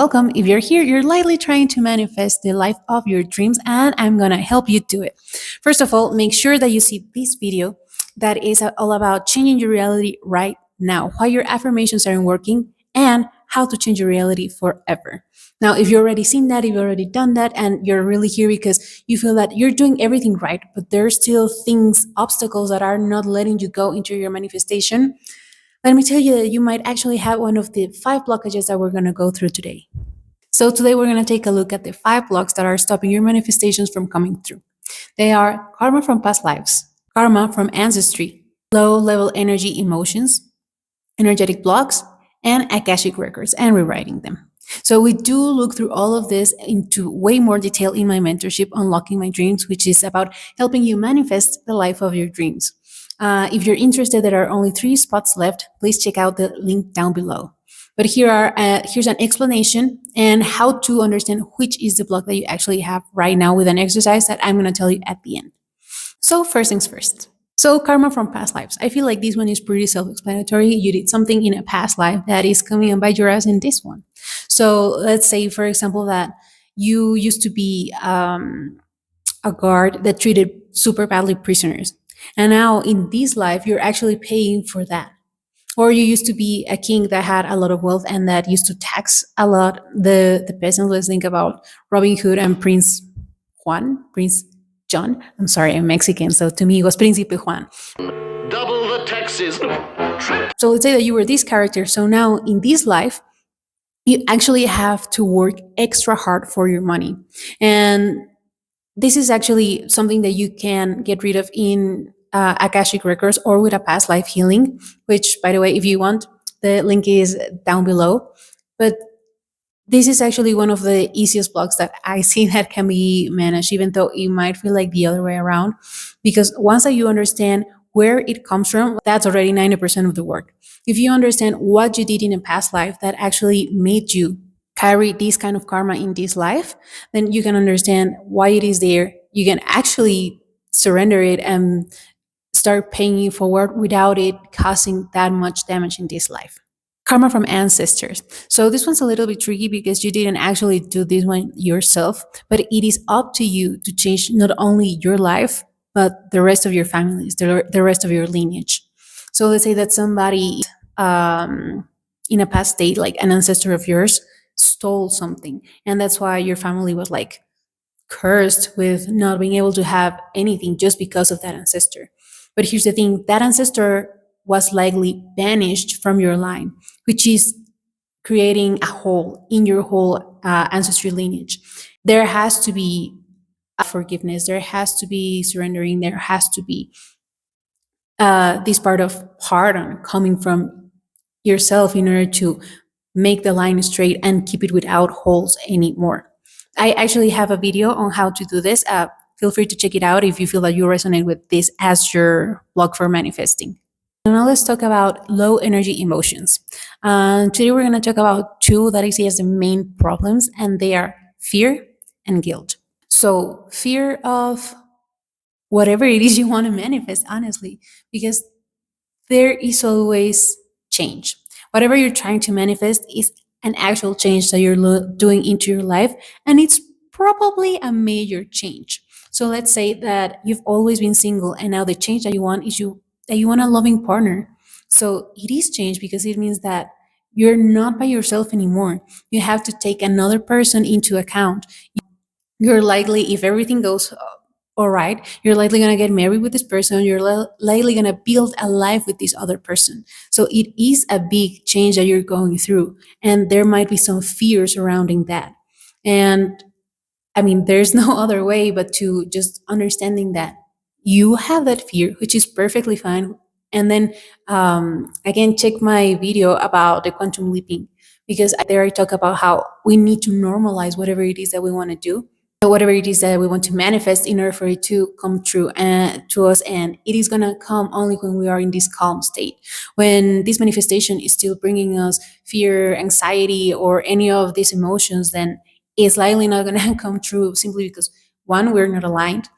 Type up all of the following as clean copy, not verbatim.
Welcome. If you're here, you're likely trying to manifest the life of your dreams, and I'm going to help you do it. First of all, make sure that you see this video that is all about changing your reality right now, why your affirmations aren't working, and how to change your reality forever. Now, if you've already seen that, if you've already done that, and you're really here because you feel that you're doing everything right, but there's still things, obstacles that are not letting you go into your manifestation, let me tell you that you might actually have one of the 5 blockages that we're going to go through today. So today we're going to take a look at the 5 blocks that are stopping your manifestations from coming through. They are karma from past lives, karma from ancestry, low level energy emotions, energetic blocks, and Akashic records and rewriting them. So we do look through all of this into way more detail in my mentorship, Unlocking My Dreams, which is about helping you manifest the life of your dreams. If you're interested, there are only 3 spots left. Please check out the link down below. But here's an explanation and how to understand which is the block that you actually have right now with an exercise that I'm going to tell you at the end. So first things first. So karma from past lives. I feel like this one is pretty self-explanatory. You did something in a past life that is coming and bite your ass in this one. So let's say, for example, that you used to be a guard that treated super badly prisoners. And now in this life, you're actually paying for that. Or you used to be a king that had a lot of wealth and that used to tax a lot the peasants. Let's think about Robin Hood and Prince John. I'm sorry, I'm Mexican, so to me it was Príncipe Juan. Double the taxes. So let's say that you were this character. So now in this life, you actually have to work extra hard for your money. And this is actually something that you can get rid of in Akashic Records or with a past life healing, which, by the way, if you want, the link is down below. But this is actually one of the easiest blocks that I see that can be managed, even though it might feel like the other way around. Because once that you understand where it comes from, that's already 90% of the work. If you understand what you did in a past life that actually made you carry this kind of karma in this life, then you can understand why it is there. You can actually surrender it and start paying it forward without it causing that much damage in this life. Karma from ancestors. So this one's a little bit tricky because you didn't actually do this one yourself, but it is up to you to change not only your life, but the rest of your families, the rest of your lineage. So let's say that somebody in a past state, like an ancestor of yours, stole something. And that's why your family was like cursed with not being able to have anything just because of that ancestor. But here's the thing, that ancestor was likely banished from your line, which is creating a hole in your whole ancestry lineage. There has to be forgiveness, there has to be surrendering, there has to be this part of pardon coming from yourself in order to make the line straight and keep it without holes anymore. I actually have a video on how to do this. Feel free to check it out if you feel that you resonate with this as your block for manifesting. And now let's talk about low energy emotions. Today we're going to talk about 2 that I see as the main problems, and they are fear and guilt. So fear of whatever it is you want to manifest, honestly, because there is always change. Whatever you're trying to manifest is an actual change that you're doing into your life, and it's probably a major change. So let's say that you've always been single, and now the change that you want is that you want a loving partner. So it is change because it means that you're not by yourself anymore. You have to take another person into account. You're likely, if everything goes all right, you're likely going to get married with this person. You're likely going to build a life with this other person. So it is a big change that you're going through. And there might be some fear surrounding that. And I mean, there's no other way but to just understanding that you have that fear, which is perfectly fine. And then again, check my video about the quantum leaping, because there I talk about how we need to normalize whatever it is that we want to do, whatever it is that we want to manifest in order for it to come true to us. And it is going to come only when we are in this calm state. When this manifestation is still bringing us fear, anxiety, or any of these emotions, then it's likely not going to come true, simply because 1, we're not aligned,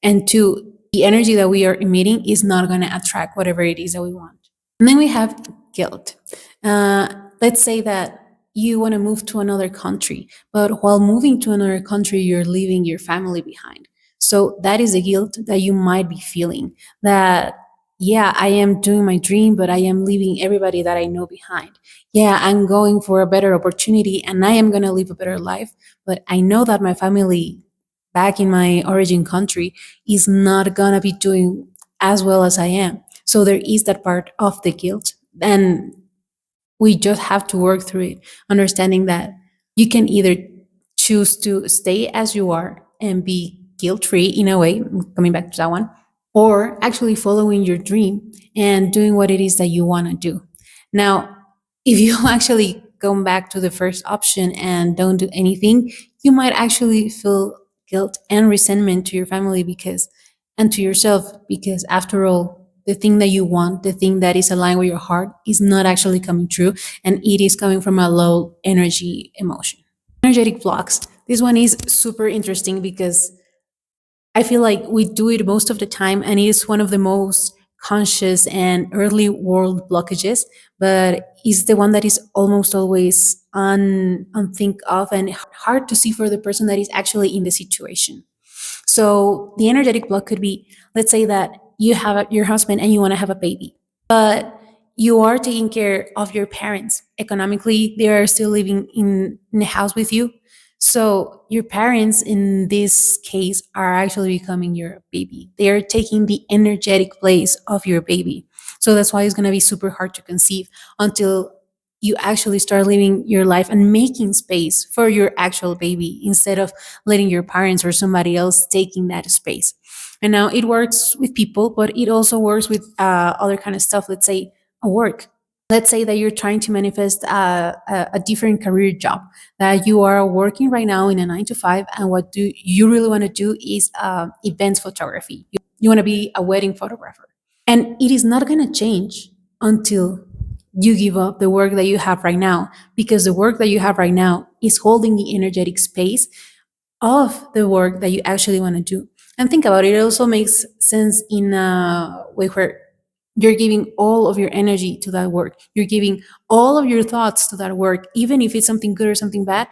and 2, the energy that we are emitting is not going to attract whatever it is that we want. And then we have guilt. Let's say that you want to move to another country, but while moving to another country, you're leaving your family behind. So that is the guilt that you might be feeling, that, yeah, I am doing my dream, but I am leaving everybody that I know behind. Yeah, I'm going for a better opportunity and I am going to live a better life, but I know that my family back in my origin country is not going to be doing as well as I am. So there is that part of the guilt. And we just have to work through it, understanding that you can either choose to stay as you are and be guilt free in a way, coming back to that one, or actually following your dream and doing what it is that you want to do. Now, if you actually come back to the first option and don't do anything, you might actually feel guilt and resentment to your family because, and to yourself, because after all, the thing that you want, the thing that is aligned with your heart, is not actually coming true, and it is coming from a low energy emotion. Energetic blocks. This one is super interesting because I feel like we do it most of the time, and it is one of the most conscious and early world blockages, but is the one that is almost always unthink of and hard to see for the person that is actually in the situation. So the energetic block could be, let's say that you have your husband and you want to have a baby, but you are taking care of your parents economically. They are still living in the house with you. So your parents in this case are actually becoming your baby. They are taking the energetic place of your baby. So that's why it's going to be super hard to conceive until you actually start living your life and making space for your actual baby instead of letting your parents or somebody else taking that space. And now it works with people, but it also works with other kind of stuff. Let's say a work. Let's say that you're trying to manifest a different career job, that you are working right now in a 9 to 5, and what do you really want to do is events photography. You want to be a wedding photographer, and it is not going to change until you give up the work that you have right now, because the work that you have right now is holding the energetic space of the work that you actually want to do. And think about it, it also makes sense in a way where you're giving all of your energy to that work. You're giving all of your thoughts to that work, even if it's something good or something bad.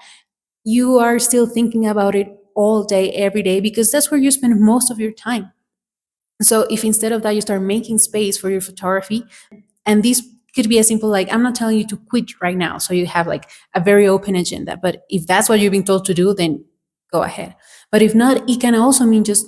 You are still thinking about it all day, every day, because that's where you spend most of your time. So if instead of that you start making space for your photography, and this could be as simple like, I'm not telling you to quit right now, so you have like a very open agenda, but if that's what you're being told to do, then go ahead. But if not, it can also mean just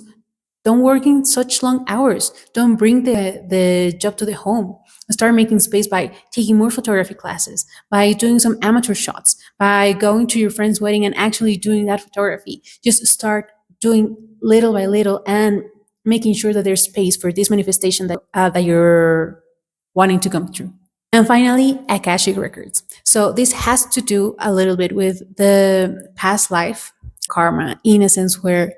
don't work in such long hours. Don't bring the job to the home. Start making space by taking more photography classes, by doing some amateur shots, by going to your friend's wedding and actually doing that photography. Just start doing little by little and making sure that there's space for this manifestation that you're wanting to come true. And finally, Akashic Records. So this has to do a little bit with the past life karma, in a sense where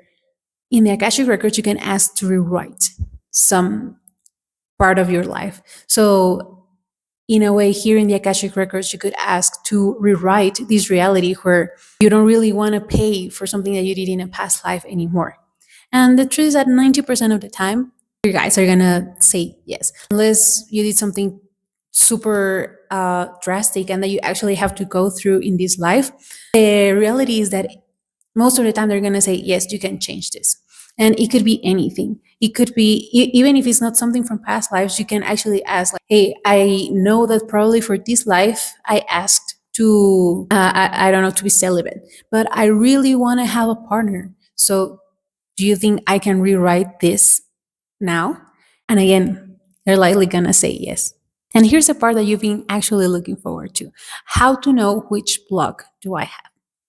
in the Akashic Records, you can ask to rewrite some part of your life. So, in a way, here in the Akashic Records, you could ask to rewrite this reality where you don't really want to pay for something that you did in a past life anymore. And the truth is that 90% of the time, you guys are going to say yes, unless you did something super drastic and that you actually have to go through in this life. The reality is that most of the time they're going to say yes, you can change this, and it could be anything. It could be even if it's not something from past lives, you can actually ask like, hey, I know that probably for this life I asked to I don't know, to be celibate, but I really want to have a partner. So do you think I can rewrite this now? And again, they're likely going to say yes. And here's the part that you've been actually looking forward to: how to know which block do I have.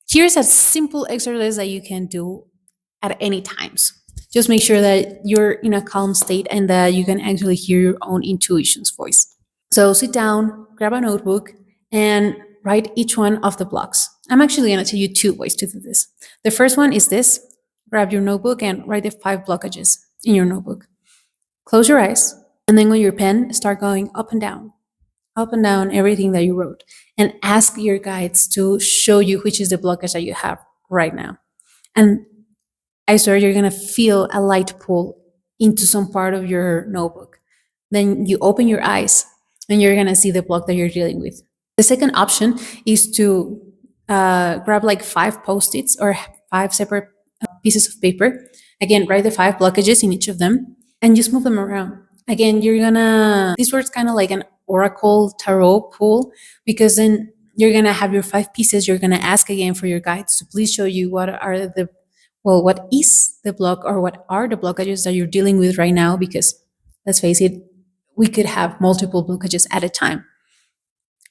Here's a simple exercise that you can do at any times. Just make sure that you're in a calm state and that you can actually hear your own intuition's voice. So sit down, grab a notebook, and write each one of the blocks. I'm actually going to tell you two ways to do this. The first one is this: grab your notebook and write the 5 blockages in your notebook. Close your eyes, and then with your pen, start going up and down everything that you wrote, and ask your guides to show you which is the blockage that you have right now. And I swear you're going to feel a light pull into some part of your notebook. Then you open your eyes and you're going to see the block that you're dealing with. The second option is to grab like 5 post-its or 5 separate pieces of paper. Again, write the 5 blockages in each of them and just move them around. Again, this works kind of like an oracle tarot pool, because then you're gonna have your 5 pieces. You're gonna ask again for your guides to please show you what is the block, or what are the blockages that you're dealing with right now, because let's face it, we could have multiple blockages at a time.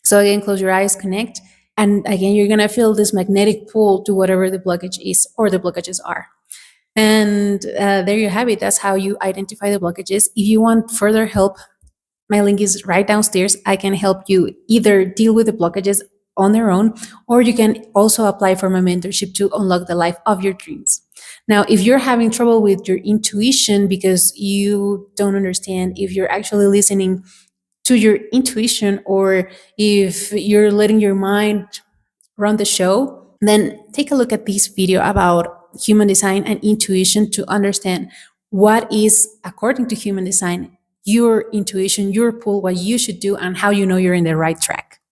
So again, close your eyes, connect, and again, you're gonna feel this magnetic pull to whatever the blockage is or the blockages are. And there you have it. That's how you identify the blockages. If you want further help, my link is right downstairs. I can help you either deal with the blockages on their own, or you can also apply for my mentorship to unlock the life of your dreams. Now, if you're having trouble with your intuition because you don't understand if you're actually listening to your intuition, or if you're letting your mind run the show, then take a look at this video about human design and intuition to understand what is, according to human design, your intuition, your pull, what you should do, and how you know you're in the right track.